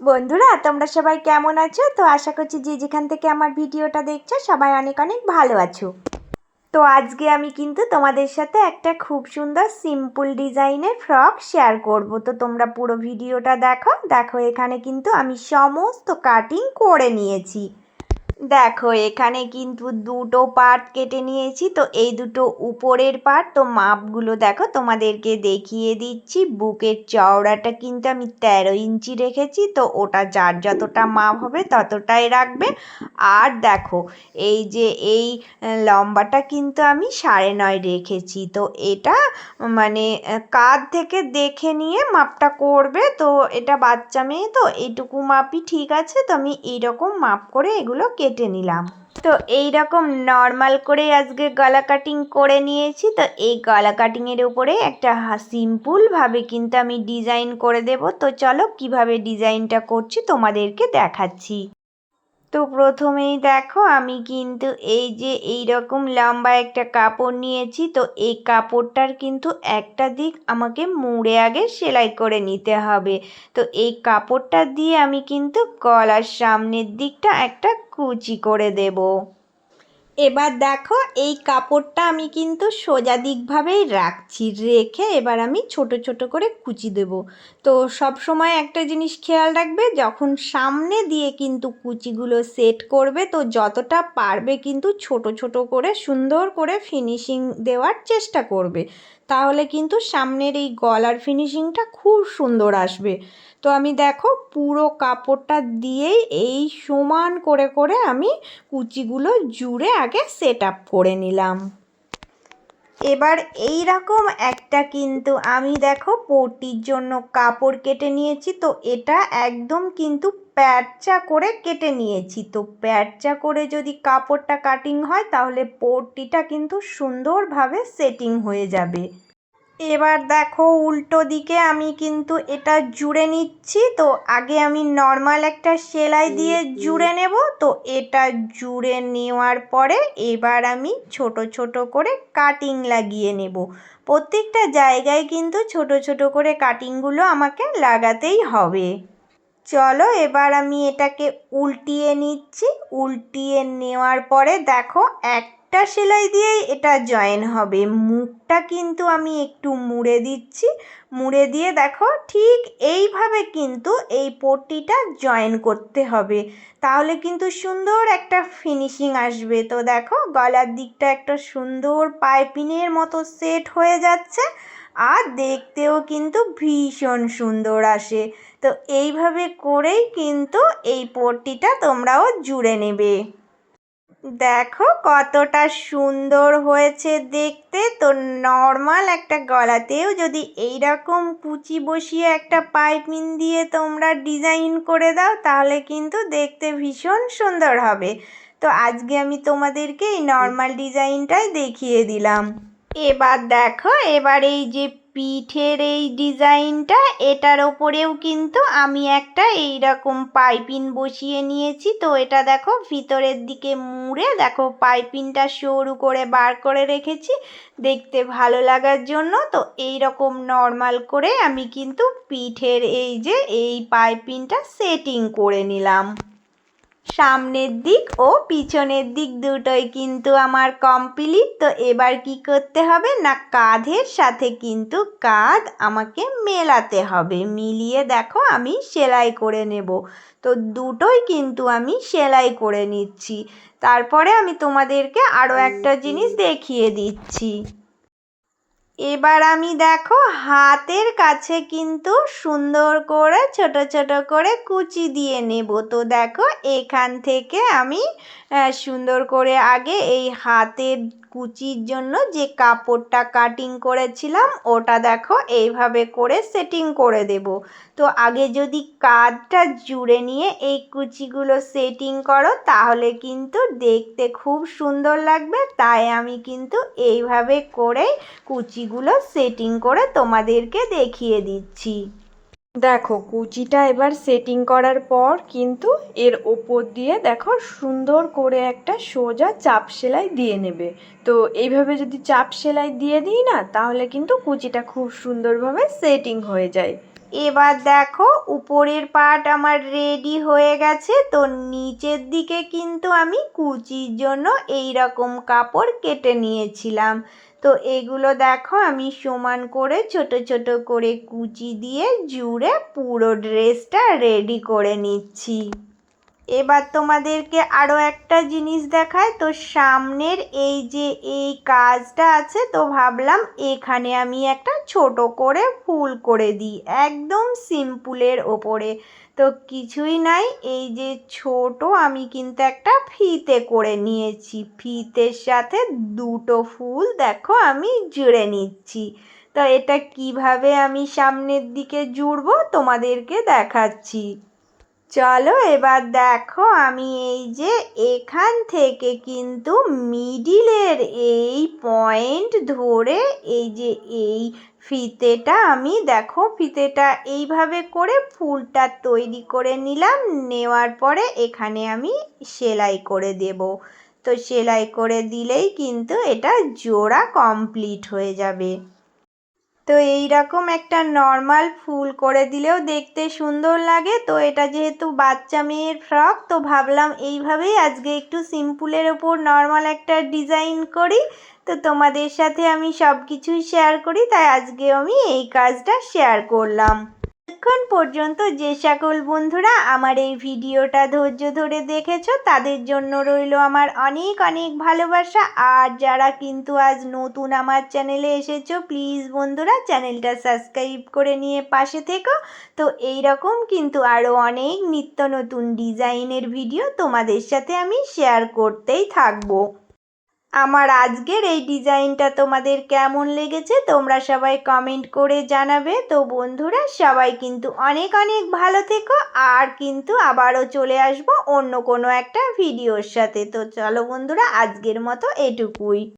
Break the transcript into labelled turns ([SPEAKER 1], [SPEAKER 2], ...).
[SPEAKER 1] বন্ধুরা তোমরা সবাই কেমন আছো? তো আশা করছি যে যেখান থেকে আমার ভিডিওটা দেখছো সবাই অনেক অনেক ভালো আছো। তো আজকে আমি কিন্তু তোমাদের সাথে একটা খুব সুন্দর সিম্পল ডিজাইনের ফ্রক শেয়ার করব। তো তোমরা পুরো ভিডিওটা দেখো। এখানে কিন্তু আমি সমস্ত কাটিং করে নিয়েছি। দেখো এখানে কিন্তু দুটো পার্ট কেটে নিয়েছি। তো এই দুটো উপরের পার্ট, তো মাপগুলো দেখো তোমাদেরকে দেখিয়ে দিচ্ছি। বুকের চওড়াটা কিন্তু আমি 13 ইঞ্চি রেখেছি। তো ওটা যার যতটা মাপ হবে ততটাই রাখবে। আর দেখো এই যে এই লম্বাটা কিন্তু আমি 9.5 রেখেছি। তো এটা মানে কাঁধ থেকে দেখে নিয়ে মাপটা করবে। তো এটা বাচ্চা মেয়ে, তো এইটুকু মাপই ঠিক আছে। তো আমি এইরকম মাপ করে এগুলো কেটে নিলাম। তো এইরকম নর্মাল করে আজকে গলা কাটিং করে নিয়েছি। তো এই গলা কাটিংয়ের উপরে একটা সিম্পলভাবে কিন্তু আমি ডিজাইন করে দেব। তো চলো কিভাবে ডিজাইনটা করছি তোমাদেরকে দেখাচ্ছি। তো প্রথমেই দেখো আমি কিন্তু এই যে এইরকম লম্বা একটা কাপড় নিয়েছি। তো এই কাপড়টার কিন্তু একটা দিক আমাকে মুড়ে আগে সেলাই করে নিতে হবে। তো এই কাপড়টা দিয়ে আমি কিন্তু গলার সামনের দিকটা একটা কুচি করে দেব। এবার দেখো এই কাপড়টা আমি কিন্তু সোজা দিকভাবেই রাখছি। রেখে এবার আমি ছোট ছোট করে কুচি দেব। তো সব সময় একটা জিনিস খেয়াল রাখবে, যখন সামনে দিয়ে কিন্তু কুচিগুলো সেট করবে তো যতটা পারবে কিন্তু ছোট ছোট করে সুন্দর করে ফিনিশিং দেওয়ার চেষ্টা করবে। তাহলে কিন্তু সামনের এই গলার ফিনিশিংটা খুব সুন্দর আসবে। তো আমি দেখো পুরো কাপড়টা দিয়েই এই সমান করে করে আমি কুচিগুলো জুড়ে আগে সেট আপ করে নিলাম। এবার এই রকম একটা কিন্তু আমি দেখো পটির জন্য কাপড় কেটে নিয়েছি। তো এটা একদম কিন্তু প্যাঁচা করে কেটে নিয়েছি। তো প্যাঁচা করে যদি কাপড়টা কাটিং হয় তাহলে পটিটা কিন্তু সুন্দরভাবে সেটিং হয়ে যাবে। এবার দেখো উল্টো দিকে আমি কিন্তু এটা জুড়ে নিচ্ছি। তো আগে আমি নর্মাল একটা সেলাই দিয়ে জুড়ে নেব। তো এটা জুড়ে নেওয়ার পরে এবার আমি ছোট ছোট করে কাটিং লাগিয়ে নেব। প্রত্যেকটা জায়গায় কিন্তু ছোট ছোট করে কাটিংগুলো আমাকে লাগাতেই হবে। চলো এবার আমি এটাকে উল্টিয়ে নিচ্ছি। উল্টিয়ে নেওয়ার পরে দেখো একটা সেলাই দিয়েই এটা জয়েন হবে। মুখটা কিন্তু আমি একটু মুড়ে দিচ্ছি। মুড়ে দিয়ে দেখো ঠিক এইভাবে কিন্তু এই পট্টিটা জয়েন করতে হবে। তাহলে কিন্তু সুন্দর একটা ফিনিশিং আসবে। তো দেখো গলার দিকটা একটা সুন্দর পাইপিনের মতো সেট হয়ে যাচ্ছে। আর দেখতেও কিন্তু ভীষণ সুন্দর আসে। তো এইভাবে করেই কিন্তু এই পট্টিটা তোমরাও জুড়ে নেবে। দেখো কতটা সুন্দর হয়েছে দেখতে। তো নর্মাল একটা গলাতেও যদি এইরকম কুচি বসিয়ে একটা পাইপিং দিয়ে তোমরা ডিজাইন করে দাও তাহলে কিন্তু দেখতে ভীষণ সুন্দর হবে। তো আজকে আমি তোমাদেরকে এই নর্মাল ডিজাইনটাই দেখিয়ে দিলাম। এবার দেখো এবার এই যে পিঠের এই ডিজাইনটা, এটার ওপরেও কিন্তু আমি একটা এইরকম পাইপিং বসিয়ে নিয়েছি। তো এটা দেখো ভিতরের দিকে মুড়ে দেখো পাইপিংটা সরু করে বার করে রেখেছি দেখতে ভালো লাগার জন্য। তো এইরকম নর্মাল করে আমি কিন্তু পিঠের এই যে এই পাইপিংটা সেটিং করে নিলাম। সামনের দিক ও পিছনের দিক দুটোই কিন্তু আমার কমপ্লিট। তো এবার কি করতে হবে না, কাঁধের সাথে কিন্তু কাঁধ আমাকে মেলাতে হবে। মিলিয়ে দেখো আমি সেলাই করে নেব। তো দুটোই কিন্তু আমি সেলাই করে নিচ্ছি। তারপরে আমি তোমাদেরকে আরও একটা জিনিস দেখিয়ে দিচ্ছি। এবার আমি দেখো হাতের কাছে কিন্তু সুন্দর করে ছোট ছোট করে কুচি দিয়ে নেব। তো দেখো এখান থেকে আমি সুন্দর করে আগে এই হাতের কুচির জন্য যে কাপড়টা কাটিং করেছিলাম ওটা দেখো এইভাবে করে সেটিং করে দেব। তো আগে যদি কাঁধটা জুড়ে নিয়ে এই কুচিগুলো সেটিং করো তাহলে কিন্তু দেখতে খুব সুন্দর লাগবে। তাই আমি কিন্তু এইভাবে করেই কুচিগুলো সেটিং করে তোমাদেরকে দেখিয়ে দিচ্ছি। দেখো কুচিটা এবার সেটিং করার পর কিন্তু এর ওপর দিয়ে দেখো সুন্দর করে একটা সোজা চাপ সেলাই দিয়ে নেবে। তো এইভাবে যদি চাপ সেলাই দিয়ে দিই না তাহলে কিন্তু কুচিটা খুব সুন্দরভাবে সেটিং হয়ে যায়। এবার দেখো উপরের পার্ট আমার রেডি হয়ে গেছে। তো নিচের দিকে কিন্তু আমি কুচির জন্য এই রকম কাপড় কেটে নিয়েছিলাম। তো এগুলো দেখো আমি সমান করে ছোট ছোট করে কুচি দিয়ে জুড়ে পুরো ড্রেসটা রেডি করে নিচ্ছি। এবার তোমাদেরকে আরও একটা জিনিস দেখায়। তো সামনের এই যে এই কাজটা আছে, তো ভাবলাম এখানে আমি একটা ছোট করে ফুল করে দিই একদম সিম্পলের ওপরে। তো কিছুই নাই, এই যে ছোট আমি কিন্তু একটা ফিতে করে নিয়েছি। ফিতের সাথে দুটো ফুল দেখো আমি জুড়ে নিচ্ছি। তো এটা কিভাবে আমি সামনের দিকে জুড়বো তোমাদেরকে দেখাচ্ছি। চলো এবার দেখো আমি এই যে এখান থেকে কিন্তু মিডিলের এই পয়েন্ট ধরে এই যে এই ফিতেটা আমি দেখো ফিতেটা এইভাবে করে ফুলটা তৈরি করে নিলাম। নেওয়ার পরে এখানে আমি সেলাই করে দেব। তো সেলাই করে দিলেই কিন্তু এটা জোড়া কমপ্লিট হয়ে যাবে। তো এই রকম একটা নর্মাল ফুল করে দিলেও দেখতে সুন্দর লাগে। তো এটা যেহেতু বাচ্চা মেয়ের ফ্রক, তো ভাবলাম এইভাবেই আজকে একটু সিম্পলের ওপর নর্মাল একটা ডিজাইন করি। তো তোমাদের সাথে আমি সব কিছুই শেয়ার করি, তাই আজকে আমি এই কাজটা শেয়ার করলাম। এতক্ষণ পর্যন্ত যে সকল বন্ধুরা আমার এই ভিডিওটা ধৈর্য ধরে দেখেছো তাদের জন্য রইল আমার অনেক অনেক ভালোবাসা। আর যারা কিন্তু আজ নতুন আমার চ্যানেলে এসেছো, প্লিজ বন্ধুরা চ্যানেলটা সাবস্ক্রাইব করে নিয়ে পাশে থেকো। তো এই রকম কিন্তু আরও অনেক নিত্য নতুন ডিজাইনের ভিডিও তোমাদের সাথে আমি শেয়ার করতেই থাকবো। আমার আজকের এই ডিজাইনটা তোমাদের কেমন লেগেছে তোমরা সবাই কমেন্ট করে জানাবে। তো বন্ধুরা সবাই কিন্তু অনেক অনেক ভালো থেকো। আর কিন্তু আবারও চলে আসবো অন্য কোনো একটা ভিডিওর সাথে। তো চলো বন্ধুরা আজকের মতো এটুকুই।